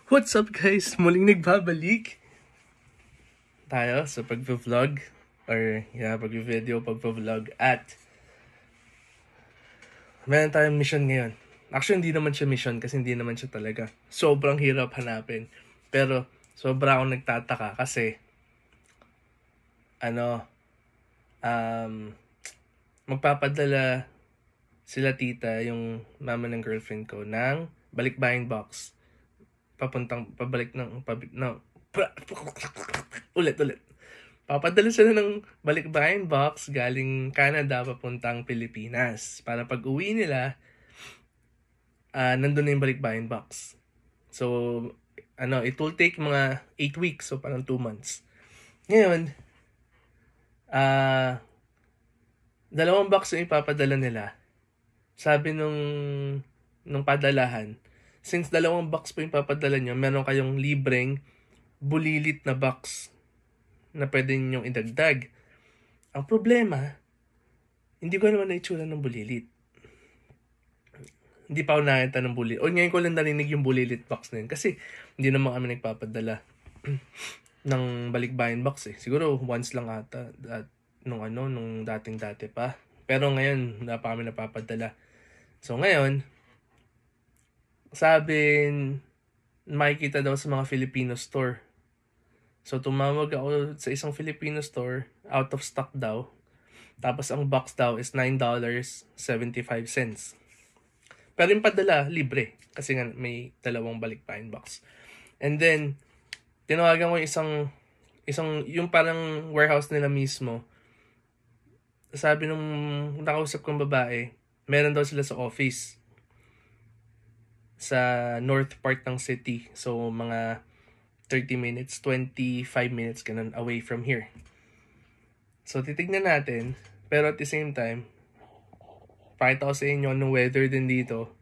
What's up guys? Muling nagbabalik tayo sa pag-vlog or pag-video, pag-vlog at meron tayong mission ngayon. Actually, hindi naman siya mission kasi hindi naman siya talaga. Sobrang hirap hanapin. Pero sobra akong nagtataka kasi magpapadala sila tita, yung mama ng girlfriend ko, ng balikbayan box. Ulit. Papadala sila ng balikbayan box galing Canada papuntang Pilipinas. Para pag uwi nila, nandun na yung balikbayan box. So, it will take mga 8 weeks. So, parang 2 months. Ngayon, 2 box yung ipapadala nila. Sabi nung padalahan, since 2 box po yung papadala nyo, meron kayong libreng bulilit na box na pwede ninyong idagdag. Ang problema, hindi ko naman naitsura ng bulilit. Hindi pa ako nakita ng bulilit. O ngayon ko lang narinig yung bulilit box na yun. Kasi hindi naman kami nagpapadala ng balikbayan box eh. Siguro once lang ata nung dating-dati pa. Pero ngayon, wala pa kami napapadala. So ngayon, sabi, makikita daw sa mga Filipino store. So tumawag ako sa isang Filipino store, out of stock daw. Tapos ang box daw is $9.75. Pero yung padala, libre. Kasi nga may 2 balikbayan box. And then, tinawagan ko isang yung parang warehouse nila mismo. Sabi nung nakausap kong babae, meron daw sila sa office sa north part ng city. So, mga 30 minutes, 25 minutes ganun away from here. So, titignan natin. Pero at the same time, pakita ko sa inyo ng weather din dito.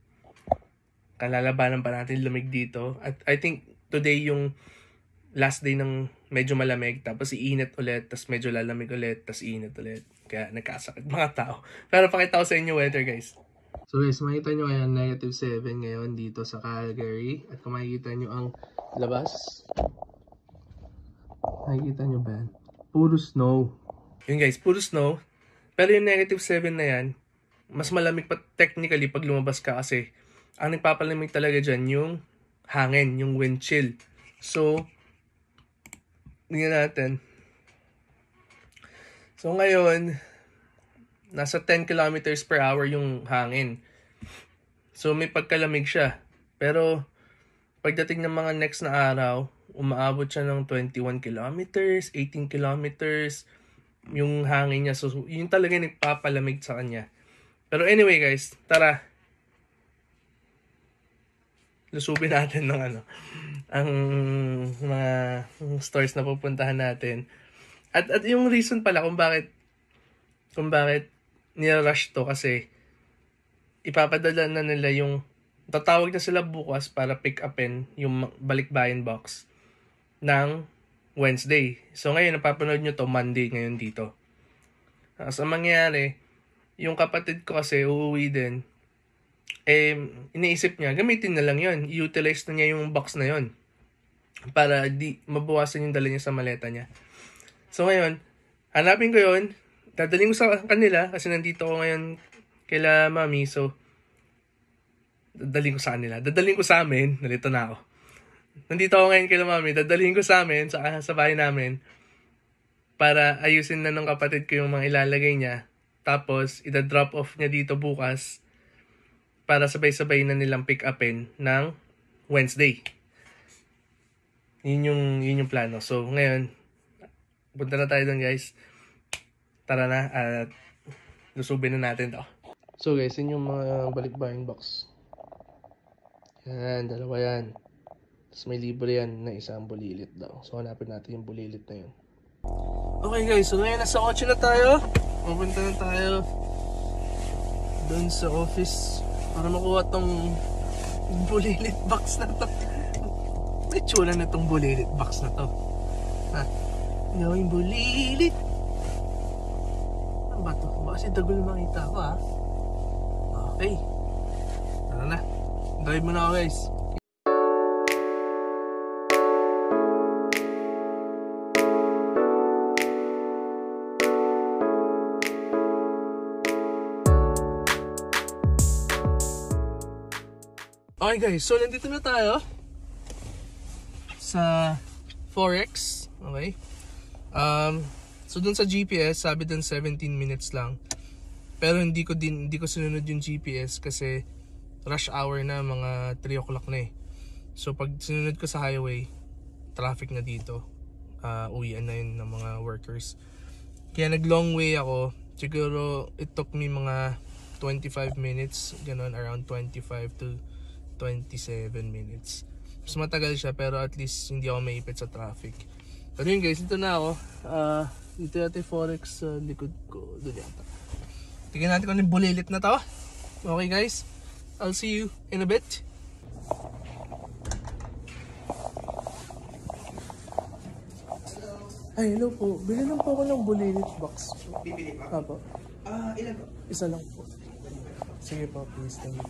Kalalabanan pa natin lumig dito. At I think today yung last day ng medyo malamig. Tapos iinit ulit. Tapos medyo lalamig ulit. Tapos iinit ulit. Kaya nagkasakit mga tao. Pero pakita ko sa inyo weather guys. So guys, makikita nyo ngayon -7 ngayon dito sa Calgary. At kung makikita nyo ang labas, makikita nyo ba yan? Puro snow. Yun guys, puro snow. Pero yung -7 na yan, mas malamig pa technically pag lumabas ka kasi ang nagpapalamig talaga dyan yung hangin, yung wind chill. So, tingnan natin. So ngayon, nasa 10 kilometers per hour yung hangin. So may pagkalamig siya. Pero pagdating ng mga next na araw, umaabot siya ng 21 kilometers, 18 kilometers yung hangin niya. So yun talaga nagpapalamig sa kanya. Pero anyway guys, tara. Lusubin natin ng ang mga stores na pupuntahan natin. At yung reason pala kung bakit nirush to kasi ipapadala na nila yung tatawag na sila bukas para pick upin yung balikbayan box ng Wednesday. So ngayon napapanood nyo to Monday ngayon dito. So mangyayari, yung kapatid ko kasi uuwi din, iniisip niya gamitin na lang yun, i-utilize na niya yung box na yun para di mabawasan yung dala niya sa maleta niya. So ngayon, hanapin ko yun, dadaling ko sa kanila kasi nandito ko ngayon kaila mami. So, dadaling ko sa kanila. Dadaling ko sa amin. Nalito na ako. Nandito ako ngayon kaila mami. Dadaling ko sa amin, sa bahay namin. Para ayusin na ng kapatid ko yung mga ilalagay niya. Tapos, ida-drop off niya dito bukas. Para sabay-sabay na nilang pick upin ng Wednesday. Yun yung plano. So, ngayon, punta na tayo doon guys. Tara na at lusubin na natin to. So guys, yun yung mga balikbayan box. Yan, 2 yan. Tapos may libre yan na isang bulilit daw. So hanapin natin yung bulilit na yun. Okay guys, so ngayon nasa 8 na tayo. Pupunta na tayo doon sa office para makuha tong bulilit box na to. May tsura na tong bulilit box na to. Ha? Yung bulilit. Ano ba to? Baka si Dagol makita ko ha. Okay. Tara na. Drive mo na ako guys. Okay guys, so nandito na tayo sa Forex. Okay. So dun sa GPS, sabi dun 17 minutes lang. Pero hindi ko sinunod yung GPS kasi rush hour na, mga 3 o'clock na eh. So pag sinunod ko sa highway, traffic na dito. Uwian na yun ng mga workers. Kaya nag long way ako. Siguro it took me mga 25 minutes, ganun, around 25 to 27 minutes. Mas matagal siya pero at least hindi ako maipit sa traffic. Pero yun guys, dito na ako. Dito natin Forex sa likod ko. Doon yata. Tingnan natin kung yung bulilit na to. Okay guys, I'll see you in a bit. Ay, hello po. Bili lang po ako ng bulilit box. Bibili pa? Apo. Ilan po? Isa lang po. Sige po, please. Thank you.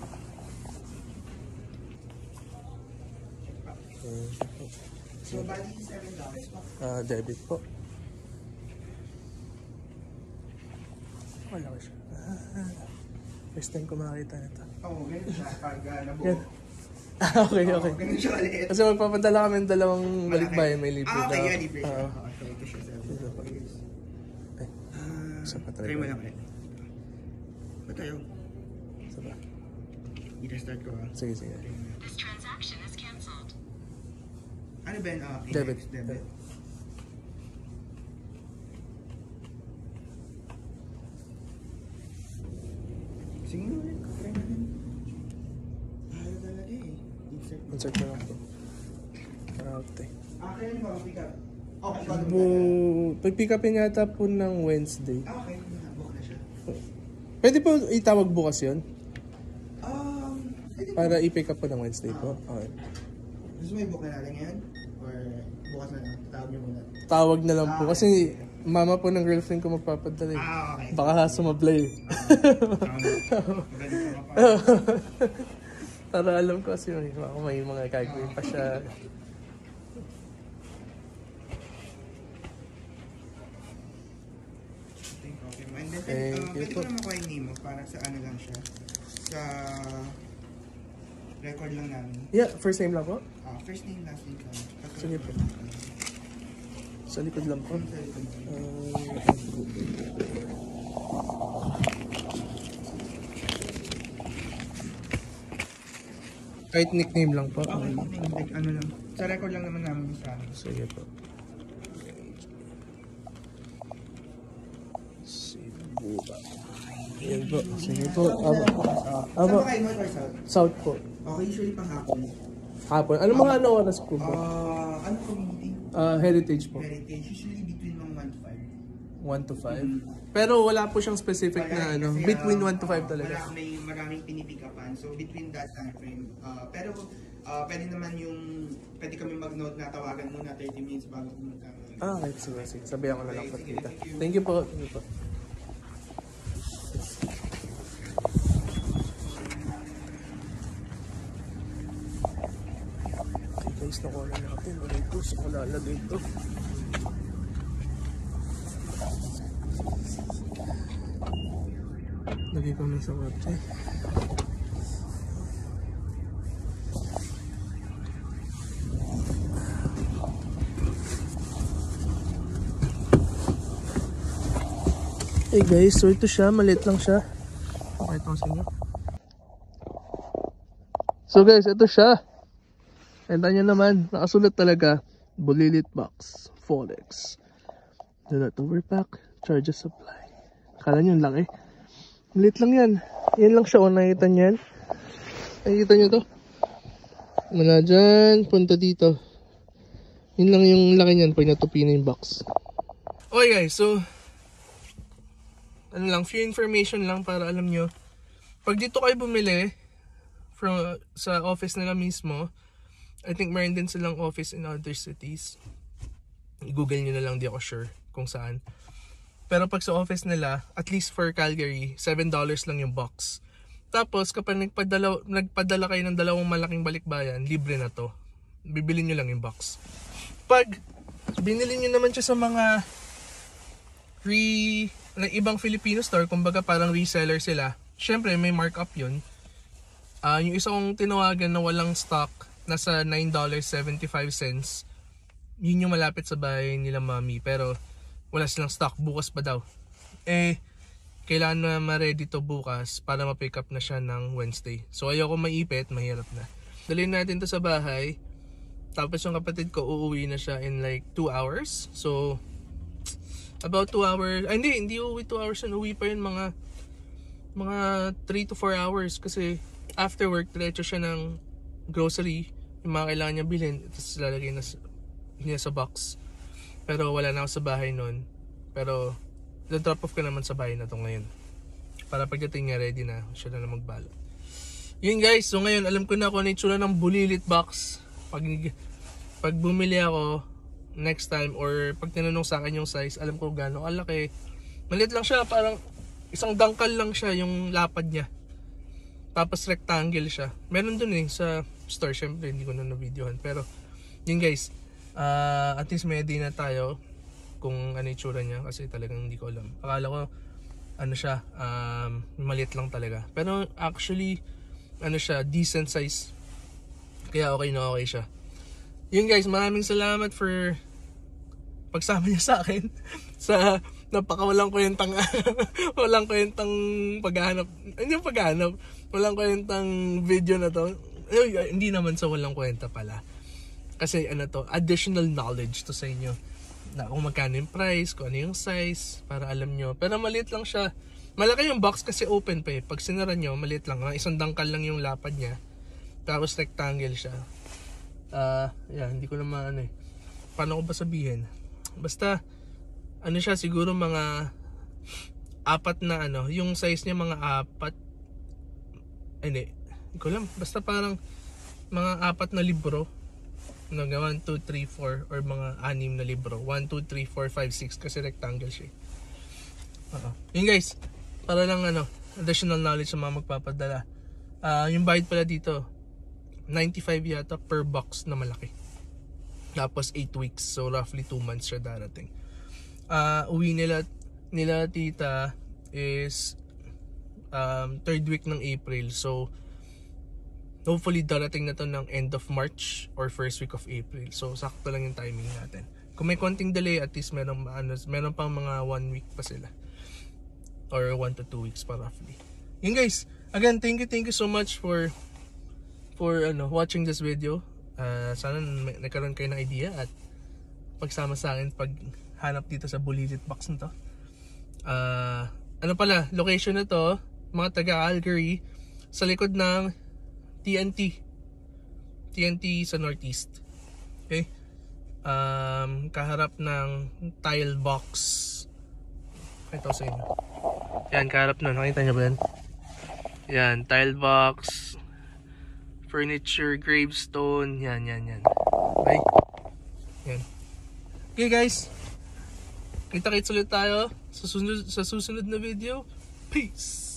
So, bali $7 po? Debit po. Wala ko siya. First time ko makakita nito. Oo, ganun siya. Pag nabuo. Yan. Okay. Ganun siya ulit. Kasi magpapadala kami ng dalawang balikbayan, may libre daw. Okay, yan, libre siya. Okay, ito siya. Ay, isa pa Try mo lang ulit. Ba't tayo? Isa pa. I-restart ko ha. Sige. This transaction is cancelled. Ano ba yun? Debit. Sige nga ulit. Try natin. Ayaw talaga eh. Insert ko lang po. Okay. Kailan mo pick up? Pick upin yata po ng Wednesday. Okay. Book na siya. Pwede po itawag bukas yun? Pwede Para i-pick up po ng Wednesday po? Okay. Gusto mo i-book na natin ngayon? Or bukas na lang? Tawag niyo muna. Tawag na lang po kasi mama po ng girlfriend ko magpapadala eh. Okay. Baka sumablay. Para alam ko kasi may mga gagawin pa siya. And then, Thank you pwede po. ko na makuha yung name mo para sa ano lang siya. Sa record lang namin. Yeah, first name lang po. First name, last name lang. Sige po. Sa likod lang po. Kahit nickname lang po. Okay, like ano lang. Sa record lang naman namin yung sa amin. Sige po. Sibuba. Yan po. Sige po. Saan ba kayo north or south? South po. Okay, usually pang hapon. Hapon. Ano mga oras po po? Ano community? Heritage po. Heritage. Usually between mga 1 to 5. 1 to 5. Pero wala po siyang specific na ano. Kasi, Between 1 to 5 talaga. May maraming pinipikapan. So between that time frame. Pero pwede naman yung, pwede kami mag-note na tawagan muna 30 minutes bago pumunta. Okay. Sige. Sabihan ko na lang po kita. Thank you po. Thank you po. Okay guys, nakuha na natin. Wala ito. Saan ko lalagay ito? Lagay ko na sa kotse. Hey guys, so ito siya. Maliit lang siya. Pakita ko sa inyo. So guys, ito siya. Kaya nyo naman, nakasulat talaga. Bulilit box. Forex. Do not overpack. Charges apply. Akala nyo lang eh. Maliit lang yan. Yan lang siya. O nakikita nyo yan. Nakikita nyo to. Mula dyan. Punta dito. Yun lang yung laki nyan pag natupi na yung box. Okay guys, so ano lang, few information lang para alam nyo. Pag dito kayo bumili sa office nila mismo, I think meron din silang office in other cities. Google nyo na lang, di ako sure kung saan. Pero pag sa office nila, at least for Calgary, $7 lang yung box. Tapos kapag nagpadala kayo ng dalawang malaking balikbayan, libre na to. Bibili nyo lang yung box. Pag binili nyo naman siya sa mga ibang Filipino store, kumbaga parang reseller sila, syempre may markup yun. Yung isa kong tinawagan na walang stock, nasa $9.75. Yun yung malapit sa bahay nila mami. Pero wala silang stock, bukas pa daw. Kailangan na ma-ready to bukas para ma-pick up na siya ng Wednesday. So ayoko maipit, mahirap na. Dalhin natin to sa bahay. Tapos yung kapatid ko uuwi na siya in like 2 hours. So about 2 hours. Hindi uuwi 2 hours yun. Uuwi pa yun mga 3 to 4 hours. Kasi after work, diretso siya ng grocery. Yung mga kailangan niya bilhin. Tapos lalagay niya sa box. Pero wala na ako sa bahay nun. Pero drop off ko naman sa bahay na to ngayon. Para pagdating niya, ready na. Siya na magbalot. Yun guys. So ngayon, alam ko na kung ano yung tsura ng bulilit box. Pag bumili ako next time or pag tinanong sa akin yung size, alam ko gaano kalaki. Maliit lang siya, parang isang dangkal lang siya yung lapad niya. Tapos rectangle siya. Meron dun sa store, syempre hindi ko na na-videohan. Pero yun guys, at least may idea na tayo kung ano yung tsura niya kasi talagang hindi ko alam. Akala ko ano siya, maliit lang talaga. Pero actually ano siya, decent size. Kaya okay na okay siya. Yun guys, maraming salamat for pagsama niya sa akin sa napakawalang kwentang walang kwentang paghahanap. Hindi paghahanap. Walang kwentang video na to. Hindi naman sa walang kwenta pala. Kasi ano to, additional knowledge to sa inyo. Na kung magkano yung price, kung ano yung size, para alam nyo. Pero maliit lang siya. Malaki yung box kasi open pa eh. Pag sinara nyo, maliit lang. Isang dangkal lang yung lapad niya. Tapos rectangle siya. Hindi ko naman paano ko ba sabihin? Basta ano siya, siguro mga 4 na yung size niya mga 4. Hindi ko alam. Basta parang mga 4 na libro. 1, 2, 3, 4 or mga 6 na libro. 1, 2, 3, 4, 5, 6 kasi rectangle siya. Yun guys, para lang additional knowledge sa mga magpapadala. Yung bayad pala dito 95 yata per box na malaki. Tapos 8 weeks. So roughly 2 months siya darating. Uwi nila tita is 3rd week ng April. So hopefully darating na to ng end of March or 1st week of April. So sakto lang yung timing natin. Kung may konting delay, at least meron pang mga 1 week pa sila. Or 1 to 2 weeks pa roughly. Yun guys, again, thank you so much for watching this video. Sana nagkaroon kayo ng idea at pagsama sa akin pag hanap dito sa bulilit box na to. Location na to, mga taga Calgary, sa likod ng TNT sa Northeast. Okay? Kaharap ng tile box. Ito sa inyo. Yan, kaharap na. Nakita nyo ba yan? Yan, tile box, furniture, gravestone, yan. Okay? Yan. Okay guys. Kita-kits ulit tayo sa susunod na video. Peace!